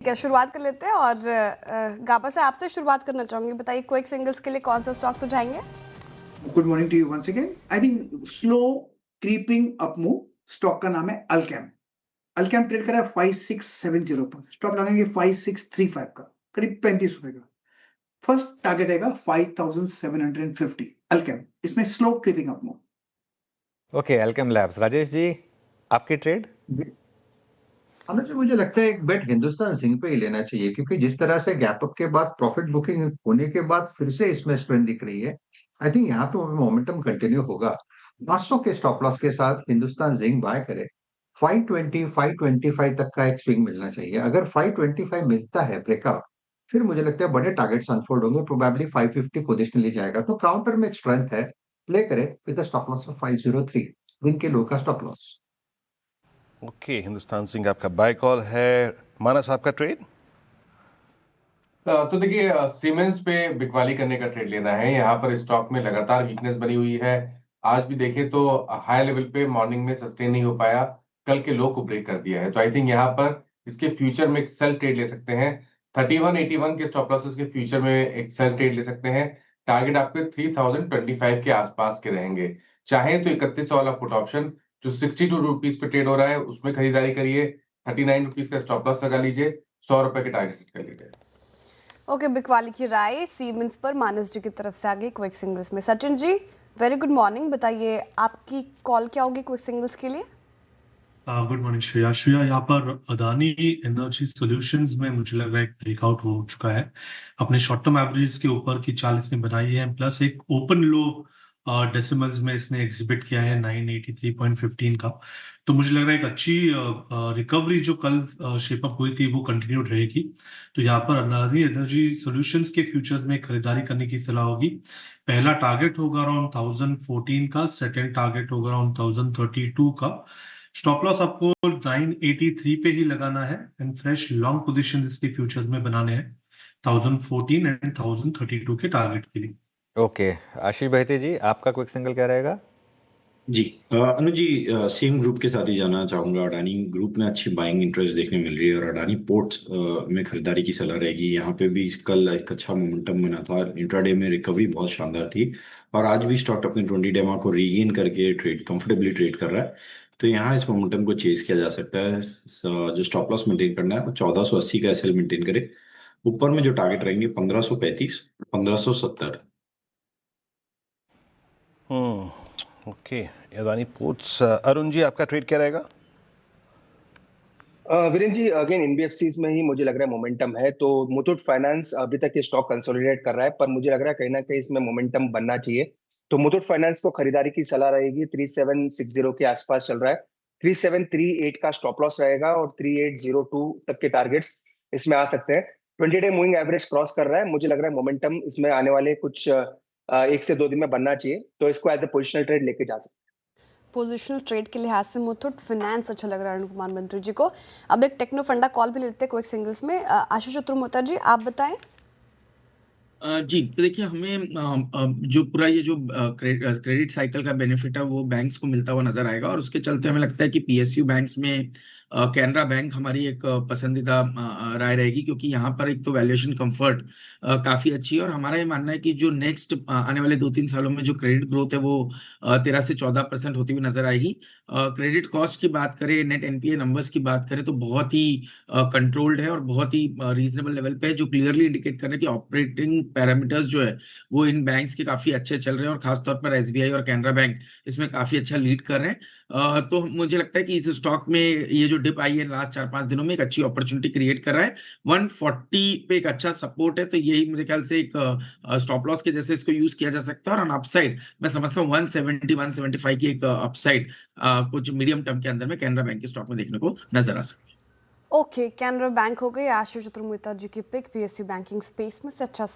क्या शुरुआत कर लेते हैं और गाबा से आपसे शुरुआत करना चाहूंगी। बताइए क्विक सिंगल्स के लिए कौन सा स्टॉक सुझाएंगे? Good morning to you once again. I think slow creeping up move, stock का नाम है अल्केम। अल्केम ट्रेड कर रहा है 5670 पर, स्टॉप लगाएंगे 5635 का, करीब 35 रुपए का। फर्स्ट टारगेट रहेगा 5750 अल्केम, इसमें slow creeping up move. Okay, Alkem labs. Rajesh ji, आपकी ट्रेड? अनुज जी, मुझे लगता है एक बेट हिंदुस्तान जिंक पे ही लेना चाहिए, क्योंकि जिस तरह से गैप अप के बाद प्रॉफिट बुकिंग होने के बाद फिर से इसमें स्ट्रेंथ दिख रही है। आई थिंक यहाँ पे मोमेंटम कंटिन्यू होगा। 500 के स्टॉप लॉस के साथ हिंदुस्तान जिंक बाय करे। 520 525 तक का एक स्विंग मिलना चाहिए। अगर 525 मिलता है ब्रेकआउट, फिर मुझे लगता है बड़े टारगेट्स अनफोल्ड होंगे। प्रोबेबली 550 पोजिशनली जाएगा, तो काउंटर में स्ट्रेंथ है, प्ले करे विद स्टॉप लॉस ऑफ 503, दिन के लो का stop loss. Okay, Hindustan Singh आपका बाय कॉल है। मानस, आपका ट्रेड? तो देखिए, सीमेंस पे बिकवाली करने का ट्रेड लेना है। यहाँ पर स्टॉक में लगातार वीकनेस बनी हुई है। आज भी देखें तो हाई लेवल पे मॉर्निंग में सस्टेन नहीं हो पाया, कल के लो को ब्रेक कर दिया है। तो आई थिंक यहाँ पर इसके फ्यूचर में एक सेल ट्रेड ले सकते हैं। 3181 के स्टॉप लॉसेस के फ्यूचर में एक सेल ट्रेड ले सकते हैं। टारगेट आपके 3025 के आसपास के रहेंगे। चाहें तो 3100 वाला पुट ऑप्शन जो 62 रुपीज पे ट्रेड हो रहा है उसमें खरीदारी करिए। 39 रुपीज का स्टॉप लॉस लगा लीजिए। 100 रुपए के टारगेट सेट कर लीजिए। ओके, बिकवाली की राय सीमेंस पर मानस जी की तरफ से आगे क्विक सिंगल्स में। Sachin ji, very good morning. बताइए आपकी कॉल क्या होगी क्विक सिंगल्स के लिए? Good morning Shreya. यहाँ पर अदानी एनर्जी सॉल्यूशंस में मुझे लग रहा है ब्रेकआउट हो चुका है। अपने शॉर्ट टर्म एवरेज के ऊपर की 40 ने बनाई है, प्लस एक ओपन लो डेसिमल्स में इसने एग्जिबिट किया है 983.15 का। तो मुझे लग रहा है एक अच्छी रिकवरी जो कल शेप अप हुई थी वो कंटिन्यूड रहेगी। तो यहाँ पर अदानी एनर्जी सॉल्यूशंस के फ्यूचर्स में खरीदारी करने की सलाह होगी। पहला टारगेट होगा अराउंड 1014 का, सेकेंड टारगेट होगा अराउंड 1032 का। स्टॉप लॉस आपको 983 पे ही लगाना है एंड फ्रेश लॉन्ग पोजीशन इसके फ्यूचर्स में बनाने हैं 1014 एंड 1032 के टारगेट के लिए। ओके, आशीष बहते जी, आपका क्विक सिंगल क्या रहेगा? जी अनुज जी, सेम ग्रुप के साथ ही जाना चाहूंगा। अडानी ग्रुप में अच्छी बाइंग इंटरेस्ट देखने मिल रही है और अडानी पोर्ट्स में खरीदारी की सलाह रहेगी। यहाँ पे भी कल एक अच्छा मोमेंटम बना था, इंट्राडे में रिकवरी बहुत शानदार थी और आज भी स्टॉक अपने 20 डेमा को रीगेन करके कंफर्टेबली ट्रेड कर रहा है। तो यहाँ इस मोमेंटम को चेज किया जा सकता है। जो स्टॉप लॉस मेंटेन करना है वो 1480 का एसएल मेंटेन करे। ऊपर में जो टारगेट रहेंगे 1535, 1570। Okay, Adani ports. अरुण जी, आपका ट्रेड क्या रहेगा? वीरेंद्र जी, अगेन एनबीएफसीज में ही मुझे लग रहा है मोमेंटम है। तो मुथूट फाइनेंस अभी तक ये स्टॉक कंसोलिडेट कर रहा है, पर मुझे लग रहा है कहीं ना कहीं इसमें मोमेंटम बनना चाहिए। तो मुथूट फाइनेंस को खरीदारी की सलाह रहेगी। 3760 के आसपास चल रहा है। 3738 का स्टॉप लॉस रहेगा और 3802 तक के टारगेट्स इसमें आ सकते हैं। 20 डे मूविंग एवरेज क्रॉस कर रहा है। मुझे लग रहा है मोमेंटम इसमें आने वाले कुछ 1 से 2 दिन में बनना चाहिए, तो इसको एज ए पोजिशनल ट्रेड लेके जा सकते हैं। पोजिशनल ट्रेड के लिहाज से मुथूट फाइनेंस अच्छा लग रहा है अरुण कुमार मंत्री जी को। अब एक टेक्नो फंडा कॉल भी लेते हैं क्विक सिंगल्स में। आशीष चतुर्मोता जी, आप बताएं। जी, तो देखिए हमें जो पूरा ये जो क्रेडिट साइकिल का बेनिफिट है वो बैंक्स को मिलता हुआ नजर आएगा और उसके चलते हमें लगता है कि पीएसयू बैंक्स में कैनरा बैंक हमारी एक पसंदीदा राय रहेगी, क्योंकि यहाँ पर एक तो वैल्यूएशन कंफर्ट काफी अच्छी है और हमारा ये मानना है कि जो नेक्स्ट आने वाले 2-3 सालों में जो क्रेडिट ग्रोथ है वो 13 से 14% होती हुई नजर आएगी। क्रेडिट कॉस्ट की बात करें, नेट एनपीए नंबर्स की बात करें तो बहुत ही कंट्रोल्ड है और बहुत ही रीजनेबल लेवल पे है, जो क्लियरली इंडिकेट कर रहे हैं कि ऑपरेटिंग पैरामीटर्स जो है वो इन बैंक्स के काफी अच्छे चल रहे हैं और खासतौर पर एसबीआई और कैनरा बैंक इसमें काफी अच्छा लीड कर रहे हैं। तो मुझे लगता है कि इस स्टॉक में ये जो डिप आई है लास्ट 4-5 दिनों में एक अच्छी अपॉर्चुनिटी क्रिएट कर रहा है। 140 पे एक अच्छा सपोर्ट है, तो यही मेरे ख्याल से एक स्टॉप लॉस के जैसे इसको यूज किया जा सकता है। और ऑन अपसाइड मैं समझता हूँ 170 175 की एक अपसाइड कुछ मीडियम टर्म के अंदर में कैनरा बैंक के स्टॉक में देखने को नजर आ सकती है। ओके, कैनरा बैंक हो गई आशीष चतुर्मोता जी की पिक। पीएसयू बैंकिंग स्पेस में से अच्छा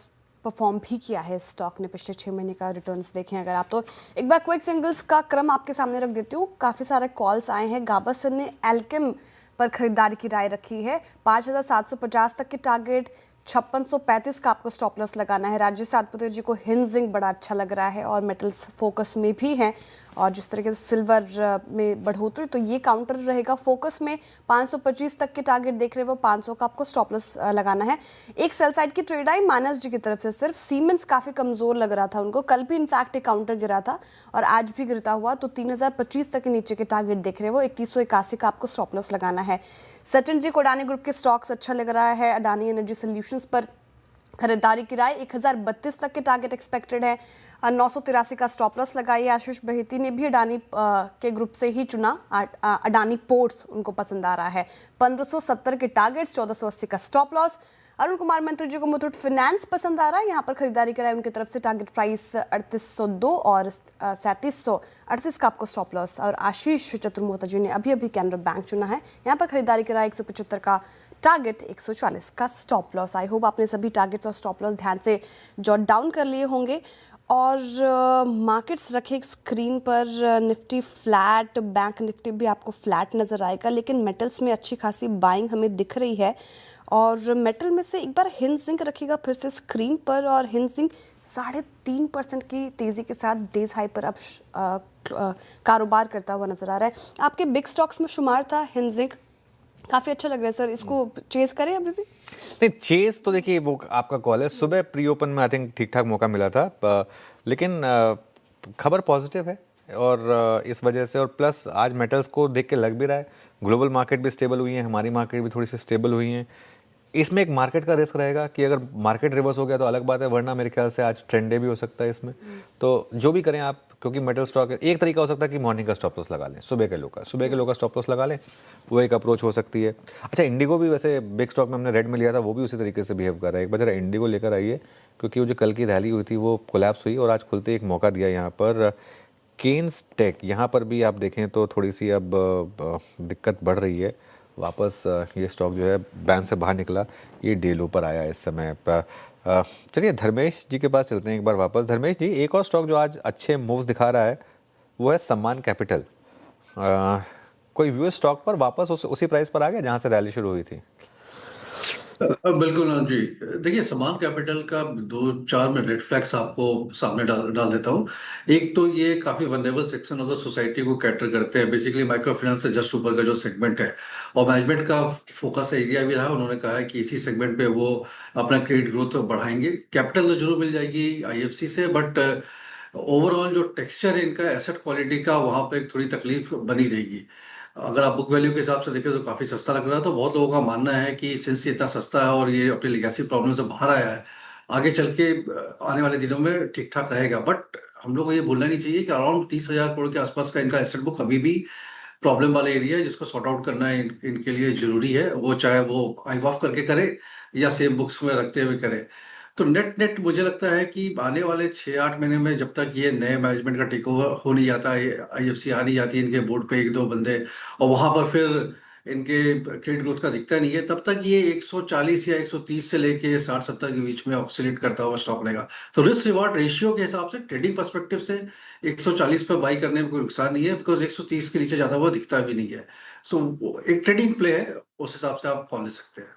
परफॉर्म भी किया है स्टॉक ने पिछले 6 महीने का रिटर्न्स देखें अगर आप तो। एक बार क्विक सिंगल्स का क्रम आपके सामने रख देती हूँ। काफ़ी सारे कॉल्स आए हैं। गाबा सर ने एल्केम पर खरीदारी की राय रखी है। 5750 तक के टारगेट, 5635 का आपको स्टॉप लॉस लगाना है। राजेश सातपुते जी को हिंजिंग बड़ा अच्छा लग रहा है और मेटल्स फोकस में भी हैं और जिस तरीके से सिल्वर में बढ़ोतरी, तो ये काउंटर रहेगा फोकस में। 525 तक के टारगेट देख रहे हो, 500 का आपको स्टॉप लॉस लगाना है। एक सेल साइड की ट्रेड आई मानस जी की तरफ से, सिर्फ सीमेंस काफ़ी कमज़ोर लग रहा था उनको, कल भी इनफैक्ट एक काउंटर गिरा था और आज भी गिरता हुआ, तो 3025 तक के नीचे के टारगेट देख रहे हो, 3181 का आपको स्टॉप लॉस लगाना है। सचिन जी को अडानी ग्रुप के स्टॉक्स अच्छा लग रहा है, अडानी एनर्जी सोल्यूशंस पर खरीदारी की राय, 1032 तक के टारगेट एक्सपेक्टेड है, 983 का स्टॉप लॉस लगाइए। आशीष बहेती ने भी अडानी के ग्रुप से ही चुना, अडानी पोर्ट्स उनको पसंद आ रहा है, 1570 के टारगेट्स, 1480 का स्टॉप लॉस। अरुण कुमार मंत्री जी को मुथूट फाइनेंस पसंद आ रहा है, यहाँ पर खरीदारी कराई उनकी तरफ से, टारगेट प्राइस 3802 और 3738 का आपको स्टॉप लॉस। और आशीष चतुर्मोहता जी ने अभी कैनरा बैंक चुना है, यहाँ पर खरीदारी कराई, 175 का टारगेट, 140 का स्टॉप लॉस। आई होप आपने सभी टारगेट्स और स्टॉप लॉस ध्यान से जॉट डाउन कर लिए होंगे। और मार्केट्स रखे स्क्रीन पर, निफ्टी फ्लैट, बैंक निफ्टी भी आपको फ्लैट नज़र आएगा, लेकिन मेटल्स में अच्छी खासी बाइंग हमें दिख रही है। और मेटल में से एक बार हिंद जिंक रखिएगा फिर से स्क्रीन पर, और हिंद जिंक 3.5% की तेज़ी के साथ डेज हाई पर अब कारोबार करता हुआ नज़र आ रहा है। आपके बिग स्टॉक्स में शुमार था हिंद जिंक, काफ़ी अच्छा लग रहा है सर, इसको चेज करें अभी भी? नहीं, चेज तो देखिए वो आपका कॉल है। सुबह प्री ओपन में आई थिंक ठीक ठाक मौका मिला था, लेकिन खबर पॉजिटिव है और इस वजह से, और प्लस आज मेटल्स को देख के लग भी रहा है ग्लोबल मार्केट भी स्टेबल हुई है, हमारी मार्केट भी थोड़ी सी स्टेबल हुई है। इसमें एक मार्केट का रिस्क रहेगा कि अगर मार्केट रिवर्स हो गया तो अलग बात है, वरना मेरे ख्याल से आज ट्रेंड डे भी हो सकता है इसमें। तो जो भी करें आप, क्योंकि मेटल स्टॉक एक तरीका हो सकता है कि मॉर्निंग का स्टॉप लॉस लगा लें, सुबह के लो का स्टॉप लॉस लगा लें, वो एक अप्रोच हो सकती है। अच्छा, इंडिगो भी वैसे बिग स्टॉक में हमने रेड में लिया था, वो भी उसी तरीके से बिहेव कर रहा है। एक बार जरा इंडिगो लेकर आइए, क्योंकि वो जो कल की रैली हुई थी वो कोलैप्स हुई और आज खुलते ही एक मौका दिया यहाँ पर। केन्स टेक, यहाँ पर भी आप देखें तो थोड़ी सी अब दिक्कत बढ़ रही है, वापस ये स्टॉक जो है बैंड से बाहर निकला, ये डे लो पर आया इस समय पर। चलिए धर्मेश जी के पास चलते हैं एक बार वापस। धर्मेश जी, एक और स्टॉक जो आज अच्छे मूव्स दिखा रहा है वो है सम्मान कैपिटल। कोई व्यू स्टॉक पर वापस उसी प्राइस पर आ गया जहां से रैली शुरू हुई थी? बिल्कुल हाँ जी। देखिए, समान कैपिटल का 2-4 मैं रेड फ्लैग्स आपको सामने डाल देता हूँ। एक तो ये काफी vulnerable section of the society को कैटर करते हैं, बेसिकली माइक्रो फाइनेंस से जस्ट ऊपर का जो सेगमेंट है, और मैनेजमेंट का फोकस एरिया भी रहा। उन्होंने कहा है कि इसी सेगमेंट पे वो अपना क्रेडिट ग्रोथ बढ़ाएंगे। कैपिटल तो जरूर मिल जाएगी IFC से, बट ओवरऑल जो टेक्सचर है इनका एसेट क्वालिटी का, वहां पे थोड़ी तकलीफ बनी रहेगी। अगर आप बुक वैल्यू के हिसाब से देखें तो काफी सस्ता लग रहा है। तो बहुत लोगों का मानना है कि सिंस ये इतना सस्ता है और ये अपनी लेगेसी प्रॉब्लम से बाहर आया है, आगे चल के आने वाले दिनों में ठीक ठाक रहेगा। बट हम लोग को ये भूलना नहीं चाहिए कि अराउंड 30,000 करोड़ के आसपास का इनका एसेट बुक अभी भी प्रॉब्लम वाला एरिया है, जिसको सॉर्ट आउट करना इनके लिए जरूरी है। वो चाहे वो आई ऑफ करके करे या सेम बुक्स में रखते हुए करे। तो नेट मुझे लगता है कि आने वाले 6-8 महीने में, जब तक ये नए मैनेजमेंट का टेक ओवर हो नहीं जाता, IFC आ नहीं जाती, इनके बोर्ड पे 1-2 बंदे, और वहां पर फिर इनके क्रेडिट ग्रोथ का दिखता नहीं है, तब तक ये 140 या 130 से लेके 60-70 के बीच में ऑक्सीलेट करता हुआ स्टॉक रहेगा। तो रिस्क रिवार्ड रेशियो के हिसाब से, ट्रेडिंग पर्सपेक्टिव से 140 पे बाई करने में कोई नुकसान नहीं है, बिकॉज 130 के नीचे ज्यादा हुआ दिखता भी नहीं है। सो एक ट्रेडिंग प्ले है, उस हिसाब से आप कॉल ले सकते हैं।